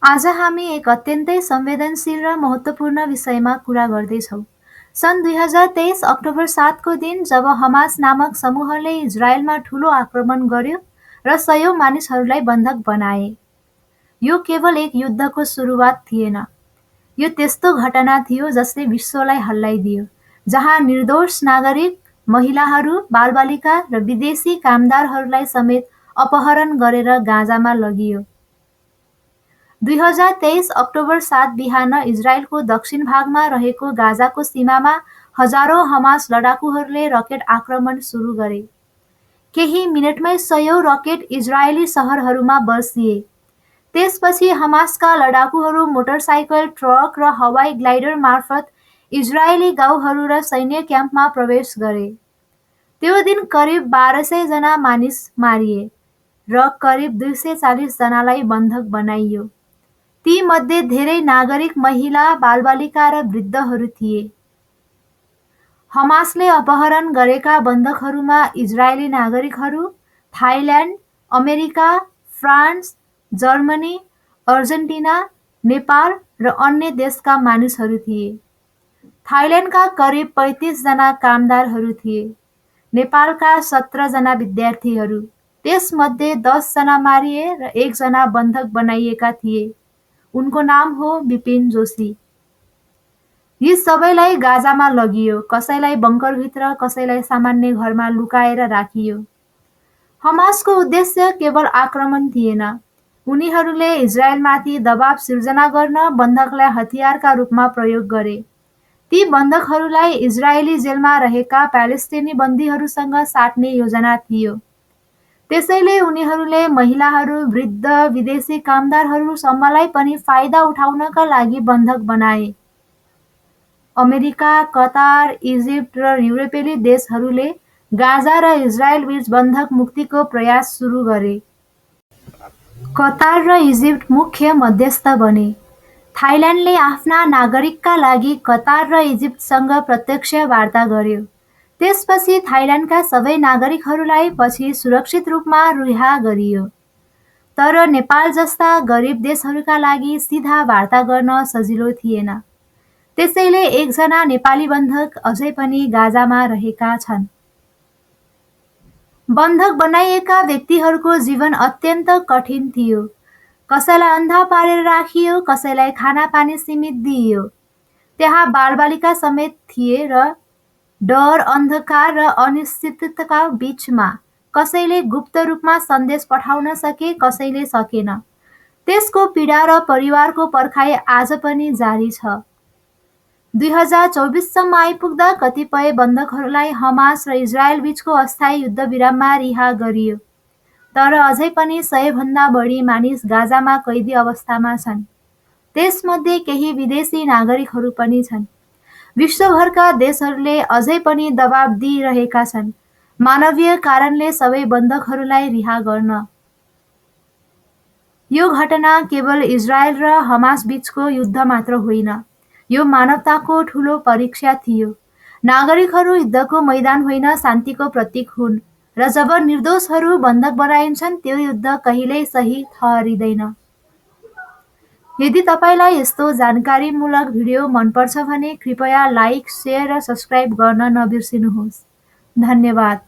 आज हामी एक अत्यन्तै संवेदनशील र महत्त्वपूर्ण विषयमा कुरा गर्दैछौँ। सन् 2023 अक्टोबर 7 को दिन जब हमास नामक समूहले इजरायलमा ठूलो आक्रमण गर्यो र सयौं मानिसहरूलाई बन्धक बनाए। यो केवल एक युद्धको सुरुवात थिएन। यो त्यस्तो घटना थियो जसले विश्वलाई हल्लाइदियो, जहाँ निर्दोष नागरिक, महिलाहरू, बालबालिका र विदेशी कामदारहरूलाई समेत अपहरण गरेर गाजामा लगियो। 2023 अक्टोबर 7 बिहान इजरायलको दक्षिण भागमा रहेको गाजाको सीमामा हजारौं हमास लडाकुहरूले रकेट आक्रमण सुरु गरे। केही मिनेटमै सयौं रकेट इजरायली शहरहरूमा बर्सिए। त्यसपछि हमासका लडाकुहरू मोटरसाइकल, ट्रक र हवाई ग्लाइडर मार्फत इजरायली गाउँहरू र सैन्य क्याम्पमा प्रवेश गरे। त्यो दिन करिब 1200 जना मानिस मारिए र करिब 240 जनालाई बन्धक बनाइयो। ती मध्ये धेरै नागरिक, महिला, बालबालिका र वृद्धहरू थिए। हमासले अपहरण गरेका बन्धकहरूमा इजरायली नागरिकहरू, Thailand, America, France, Germany, Argentina, Nepal र अन्य देशका मानिसहरू थिए। थाइल्यान्डका करिब 35 जना कामदारहरू थिए। नेपालका 17 जना विद्यार्थीहरू, त्यसमध्ये 10 जना मारिए र 1 जना बन्धक बनाइएका थिए। उनको नाम हो विपिन जोशी। यी सबैलाई गाजामा लगियो, कसैलाई बङ्करभित्र, कसैलाई सामान्य घरमा लुकाएर राखियो। हमासको उद्देश्य केवल आक्रमण थिएन। उनीहरूले इजरायलमाथि दबाव सिर्जना गर्न बन्धकलाई हतियारका रूपमा प्रयोग गरे। ती बन्धकहरूलाई इजरायली जेलमा रहेका प्यालेस्टिनी बन्दीहरूसँग साट्ने योजना थियो। त्यसैले उनीहरूले महिलाहरू, वृद्ध, विदेशी कामदारहरूसम्मलाई पनि फाइदा उठाउनका लागि बन्धक बनाए। अमेरिका, कतार, इजिप्ट र युरोपेली देशहरूले गाजा र इजरायलबीच बन्धक मुक्तिको प्रयास सुरु गरे। कतार र इजिप्ट मुख्य मध्यस्थ बने। थाइल्यान्डले आफ्ना नागरिकका लागि कतार र इजिप्टसँग प्रत्यक्ष वार्ता गर्यो। त्यसपछि थाइल्यान्डका सबै नागरिकहरूलाई पछि सुरक्षित रूपमा रिहा गरियो। तर नेपाल जस्ता गरिब देशहरूका लागि सिधा वार्ता गर्न सजिलो थिएन। त्यसैले एकजना नेपाली बन्धक अझै पनि गाजामा रहेका छन्। बन्धक बनाइएका व्यक्तिहरूको जीवन अत्यन्त कठिन थियो। कसैलाई अन्धा पारेर राखियो, कसैलाई खानापानी सीमित दिइयो। त्यहाँ बालबालिका समेत थिए र डर, अन्धकार र अनिश्चितताका बीचमा कसैले गुप्त रूपमा सन्देश पठाउन सके, कसैले सकेन। त्यसको पीडा र परिवारको पर्खाइ आज पनि जारी छ। 2024 सम्म आइपुग्दा कतिपय बन्धकहरूलाई हमास र इजरायल बीचको अस्थायी युद्धविराममा रिहा गरियो। तर अझै पनि 100 भन्दा बढी मानिस गाजामा कैदी अवस्थामा छन्। त्यसमध्ये केही विदेशी नागरिकहरू पनि छन्। विश्वभरका देशहरूले अझै पनि दबाब दिइरहेका छन्, मानवीय कारणले सबै बन्धकहरूलाई रिहा गर्न। यो घटना केवल इजरायल र हमास बीचको युद्ध मात्र होइन, यो मानवताको ठूलो परीक्षा थियो। नागरिकहरू युद्धको मैदान होइन, शान्तिको प्रतीक हुन्, र जब निर्दोषहरू बन्धक बनाइन्छन् त्यो युद्ध कहिल्यै सही ठहरिँदैन। यदि तपाईलाई यस्तो जानकारीमूलक भिडियो मनपर्छ भने कृपया लाइक, शेयर र सब्स्क्राइब गर्न नबिर्सिनुहोस्। धन्यवाद।